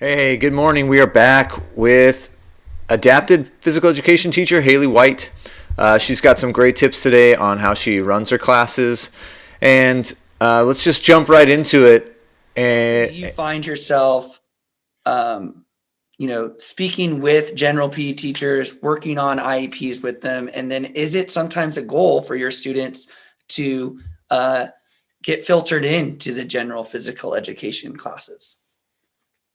Hey, good morning. We are back with adapted physical education teacher Haley Whyte. She's got some great tips today on how she runs her classes. And let's just jump right into it. Haley, And do you find yourself, um, speaking with general PE teachers, working on IEPs with them, and then is it sometimes a goal for your students to uh, get filtered into the general physical education classes?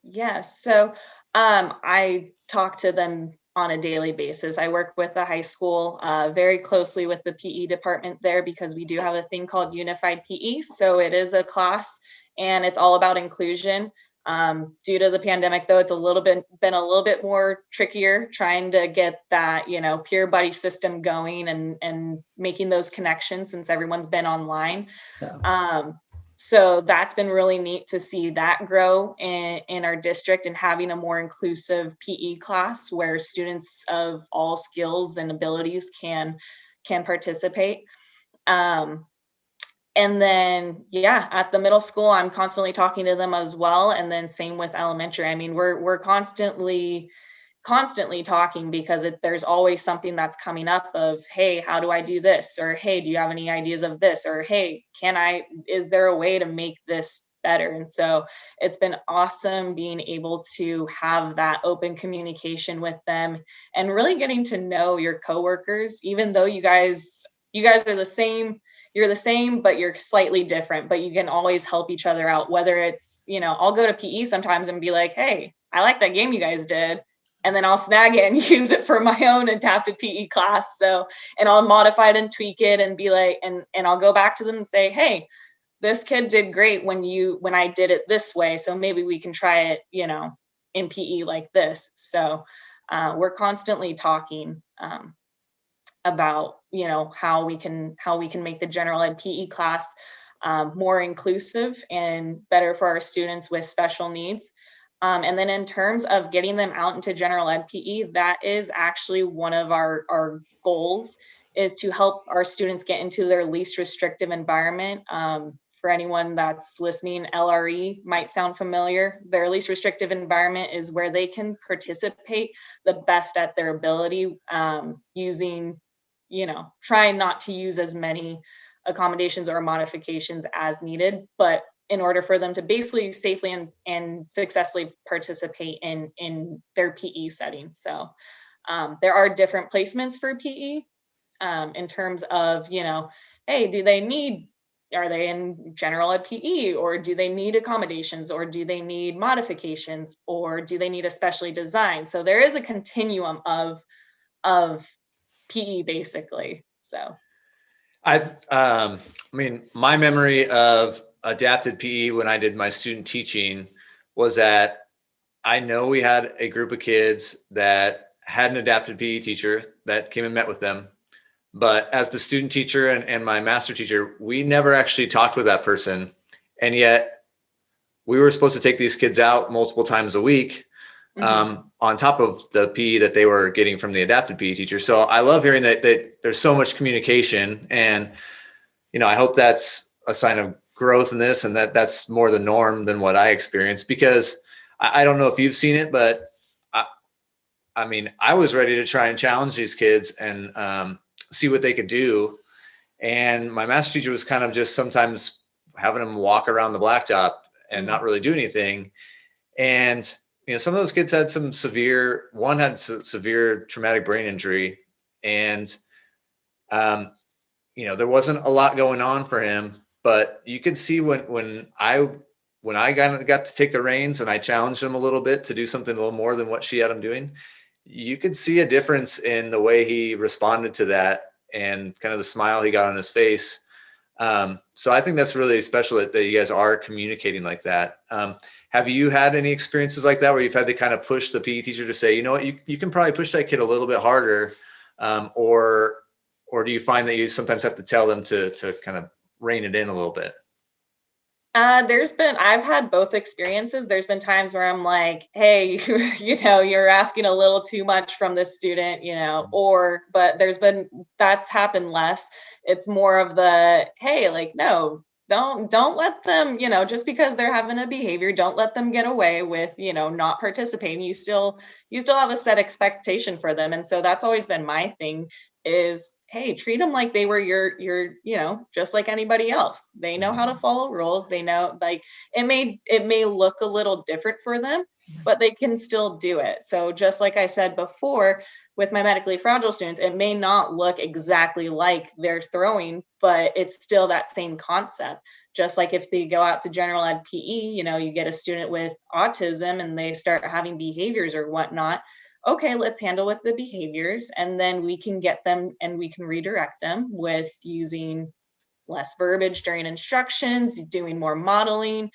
Yes. So I talk to them on a daily basis. I work with the high school very closely with the PE department there because we do have a thing called Unified PE. So it is a class and it's all about inclusion. Due to the pandemic, though, it's been a little bit more trickier trying to get that peer buddy system going and making those connections since everyone's been online. Yeah. So that's been really neat to see that grow in our district and having a more inclusive PE class where students of all skills and abilities can participate. Um, and then yeah, at the middle school, I'm constantly talking to them as well. And then same with elementary. I mean, we're constantly talking because there's always something that's coming up of, hey, how do I do this, or hey, do you have any ideas of this, or hey, is there a way to make this better? And so it's been awesome being able to have that open communication with them and really getting to know your coworkers, even though you guys are the same. You're the same, but you're slightly different, but you can always help each other out, whether it's, I'll go to PE sometimes and be like, hey, I like that game you guys did, and then I'll snag it and use it for my own adapted PE class. So, and I'll modify it and tweak it and be like, and I'll go back to them and say, hey, this kid did great when I did it this way. So maybe we can try it, in PE like this. So we're constantly talking about, how we can make the general ed PE class more inclusive and better for our students with special needs. And then in terms of getting them out into general ed PE, that is actually one of our goals, is to help our students get into their least restrictive environment. For anyone that's listening, LRE might sound familiar. Their least restrictive environment is where they can participate the best at their ability, using, trying not to use as many accommodations or modifications as needed, but in order for them to basically safely and successfully participate in their PE setting. So there are different placements for PE, in terms of, hey, are they in general ed PE, or do they need accommodations, or do they need modifications, or do they need a specially designed? So there is a continuum of PE basically. So my memory of adapted PE when I did my student teaching was that I know we had a group of kids that had an adapted PE teacher that came and met with them. But as the student teacher and my master teacher, we never actually talked with that person. And yet we were supposed to take these kids out multiple times a week, on top of the PE that they were getting from the adapted PE teacher. So I love hearing that there's so much communication, and I hope that's a sign of growth in this, and that's more the norm than what I experienced, because I don't know if you've seen it, but I was ready to try and challenge these kids and see what they could do. And my master teacher was kind of just sometimes having them walk around the blacktop and not really do anything. And, some of those kids had one had severe traumatic brain injury. And, there wasn't a lot going on for him, but you could see when I got to take the reins and I challenged him a little bit to do something a little more than what she had him doing, you could see a difference in the way he responded to that and kind of the smile he got on his face. So I think that's really special that you guys are communicating like that. Have you had any experiences like that where you've had to kind of push the PE teacher to say, you know what, you can probably push that kid a little bit harder, or do you find that you sometimes have to tell them to kind of rein it in a little bit? I've had both experiences. There's been times where I'm like, hey, you're asking a little too much from this student, but that's happened less. It's more of the, hey, like, no, don't let them, just because they're having a behavior, don't let them get away with, not participating. You still have a set expectation for them. And so that's always been my thing is, hey, treat them like they were just like anybody else. They know how to follow rules. They know, like, it may look a little different for them, but they can still do it. So just like I said before, with my medically fragile students, it may not look exactly like they're throwing, but it's still that same concept. Just like if they go out to general ed PE, you get a student with autism and they start having behaviors or whatnot. Okay, let's handle with the behaviors, and then we can get them and we can redirect them with using less verbiage during instructions, doing more modeling,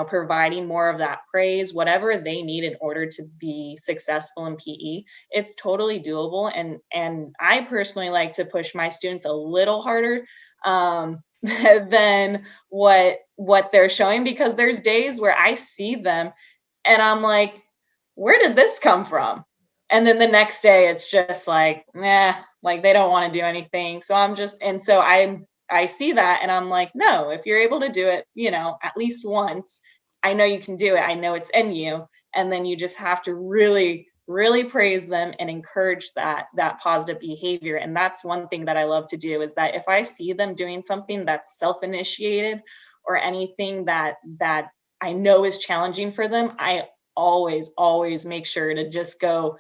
providing more of that praise, whatever they need in order to be successful in PE. It's totally doable. And I personally like to push my students a little harder than what they're showing, because there's days where I see them and I'm like, where did this come from? And then the next day it's just like, nah, like they don't want to do anything. So I see that and I'm like, no, if you're able to do it, at least once, I know you can do it. I know it's in you. And then you just have to really, really praise them and encourage that positive behavior. And that's one thing that I love to do, is that if I see them doing something that's self-initiated or anything that I know is challenging for them, I always make sure to just go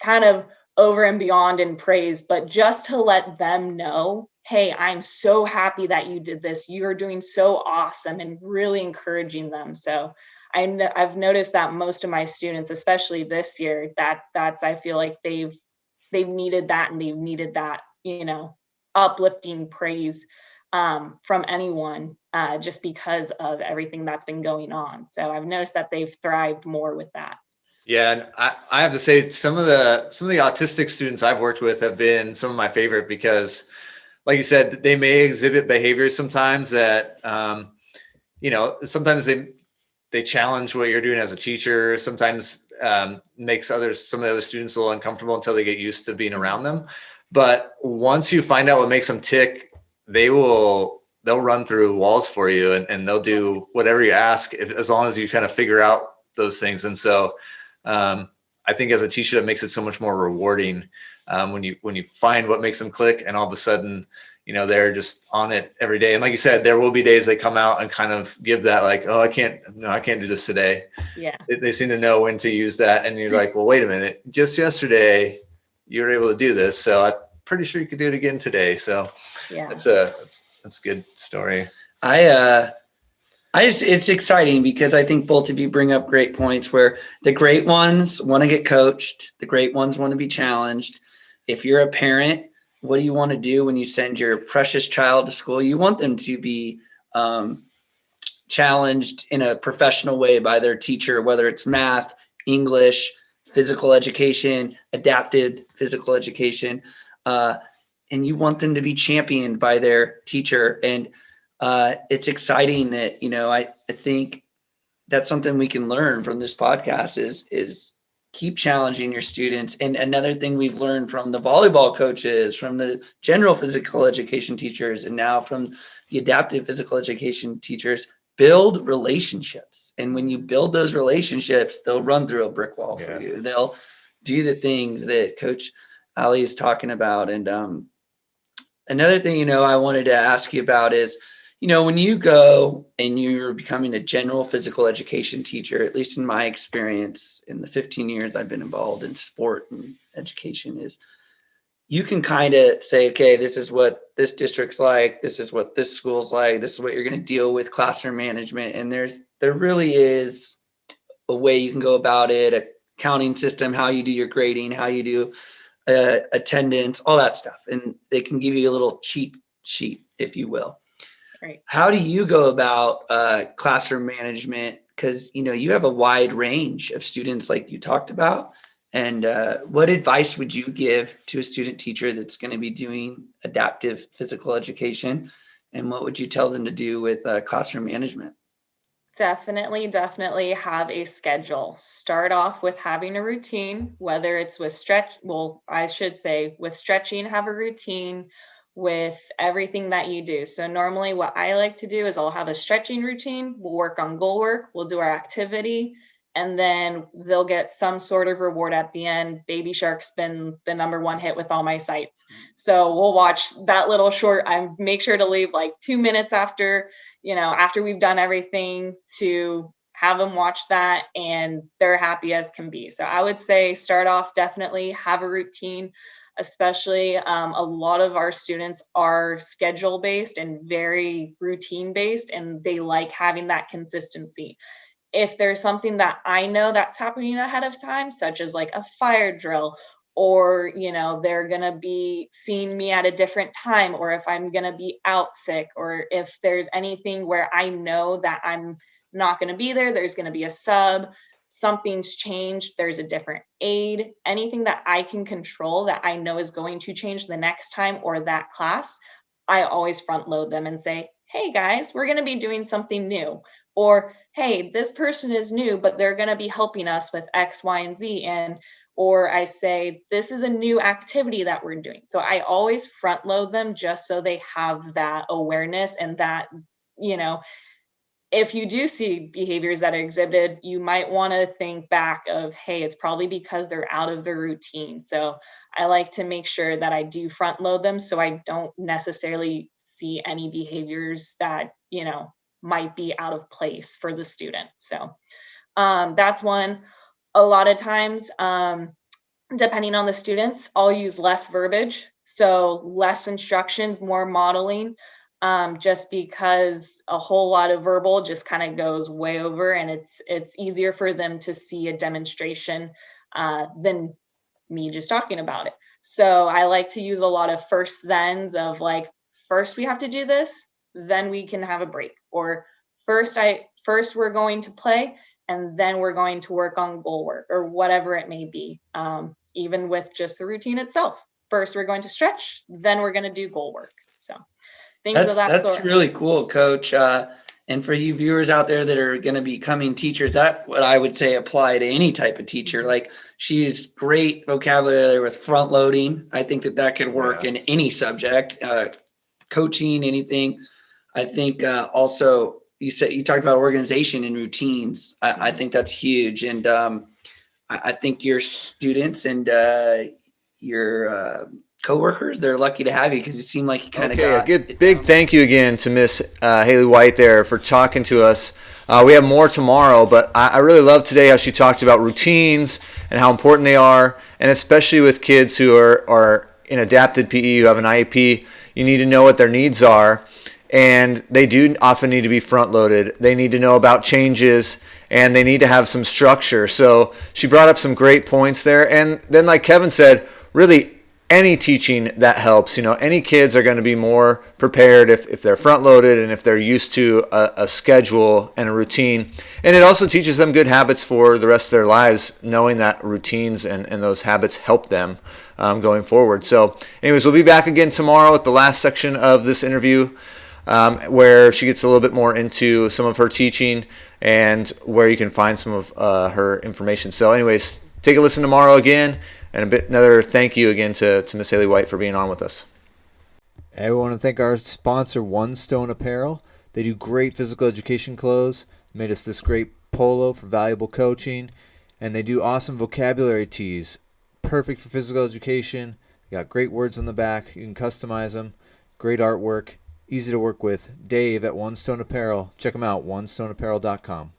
kind of over and beyond in praise, but just to let them know, hey, I'm so happy that you did this. You're doing so awesome, and really encouraging them. So I've noticed that most of my students, especially this year, that's I feel like they've needed that, and they've needed that, uplifting praise from anyone, just because of everything that's been going on. So I've noticed that they've thrived more with that. Yeah, and I have to say some of the autistic students I've worked with have been some of my favorite, because like you said, they may exhibit behaviors sometimes that sometimes they challenge what you're doing as a teacher, sometimes makes some of the other students a little uncomfortable until they get used to being around them. But once you find out what makes them tick, they'll run through walls for you, and they'll do whatever you ask, as long as you kind of figure out those things. And so I think as a teacher, that makes it so much more rewarding when you find what makes them click, and all of a sudden, they're just on it every day. And like you said, there will be days they come out and kind of give that, like, oh, I can't do this today. Yeah. They seem to know when to use that, and you're like, well, wait a minute, just yesterday you were able to do this, so I'm pretty sure you could do it again today. So yeah, that's a good story. It's exciting, because I think both of you bring up great points, where the great ones want to get coached. The great ones want to be challenged. If you're a parent, what do you want to do when you send your precious child to school? You want them to be challenged in a professional way by their teacher, whether it's math, English, physical education, adapted physical education. And you want them to be championed by their teacher. And it's exciting that, I think that's something we can learn from this podcast is keep challenging your students. And another thing we've learned from the volleyball coaches, from the general physical education teachers, and now from the adaptive physical education teachers, build relationships. And when you build those relationships, they'll run through a brick wall for you. They'll do the things that Coach Ali is talking about. And another thing, I wanted to ask you about is, when you go and you're becoming a general physical education teacher, at least in my experience in the 15 years I've been involved in sport and education, is you can kind of say, okay, this is what this district's like, this is what this school's like, this is what you're going to deal with, classroom management. And there really is a way you can go about it, a counting system, how you do your grading, how you do attendance, all that stuff. And they can give you a little cheat sheet, if you will. Right. How do you go about classroom management? Because, you have a wide range of students, like you talked about. And what advice would you give to a student teacher that's going to be doing adaptive physical education? And what would you tell them to do with classroom management? Definitely have a schedule. Start off with having a routine, whether it's with stretching, have a routine. with everything that you do. So normally what I like to do is I'll have a stretching routine, we'll work on goal work, we'll do our activity, and then they'll get some sort of reward at the end. Baby Shark's been the number one hit with all my sites. So we'll watch that little short. I make sure to leave like 2 minutes after, after we've done everything to have them watch that, and they're happy as can be. So I would say start off, definitely have a routine, especially a lot of our students are schedule based and very routine based, and they like having that consistency. If there's something that I know that's happening ahead of time, such as like a fire drill, or they're going to be seeing me at a different time, or if I'm going to be out sick, or if there's anything where I know that I'm not going to be there, there's going to be a sub, something's changed, there's a different aid, anything that I can control that I know is going to change the next time or that class, I always front load them and say, hey guys, we're going to be doing something new. Or, hey, this person is new, but they're going to be helping us with X, Y, and Z. Or I say, this is a new activity that we're doing. So I always front load them just so they have that awareness, and that, if you do see behaviors that are exhibited, you might want to think back of, hey, it's probably because they're out of their routine. So I like to make sure that I do front load them so I don't necessarily see any behaviors that, might be out of place for the student. So that's one. A lot of times, depending on the students, I'll use less verbiage. So less instructions, more modeling, just because a whole lot of verbal just kind of goes way over, and it's easier for them to see a demonstration than me just talking about it. So I like to use a lot of first thens of like, first we have to do this, then we can have a break. Or first we're going to play, and then we're going to work on goal work, or whatever it may be. Even with just the routine itself. First we're going to stretch, then we're going to do goal work. So things of that That's sort. really cool, Coach. And for you viewers out there that are going to be becoming teachers, that what I would say apply to any type of teacher. Like, she's great vocabulary with front loading. I think that could work in any subject, coaching, anything. I think also you talked about organization and routines. I think that's huge. And I think your students and your coworkers, they're lucky to have you, because you seem like you kind of a good big thank you again to Miss Haley Whyte there for talking to us. We have more tomorrow, but I really love today how she talked about routines and how important they are, and especially with kids who are in adapted PE, who have an IEP, you need to know what their needs are, and they do often need to be front loaded. They need to know about changes, and they need to have some structure. So she brought up some great points there, and then like Kevin said, really any teaching that helps. Any kids are going to be more prepared if they're front loaded and if they're used to a schedule and a routine. And it also teaches them good habits for the rest of their lives, knowing that routines and those habits help them going forward. So anyways, we'll be back again tomorrow at the last section of this interview, where she gets a little bit more into some of her teaching and where you can find some of her information. So anyways, take a listen tomorrow again. And another thank you again to Miss Haley Whyte for being on with us. I want to thank our sponsor, One Stone Apparel. They do great physical education clothes. They made us this great polo for valuable coaching. And they do awesome vocabulary tees. Perfect for physical education. They got great words on the back. You can customize them. Great artwork. Easy to work with. Dave at One Stone Apparel. Check them out, onestoneapparel.com.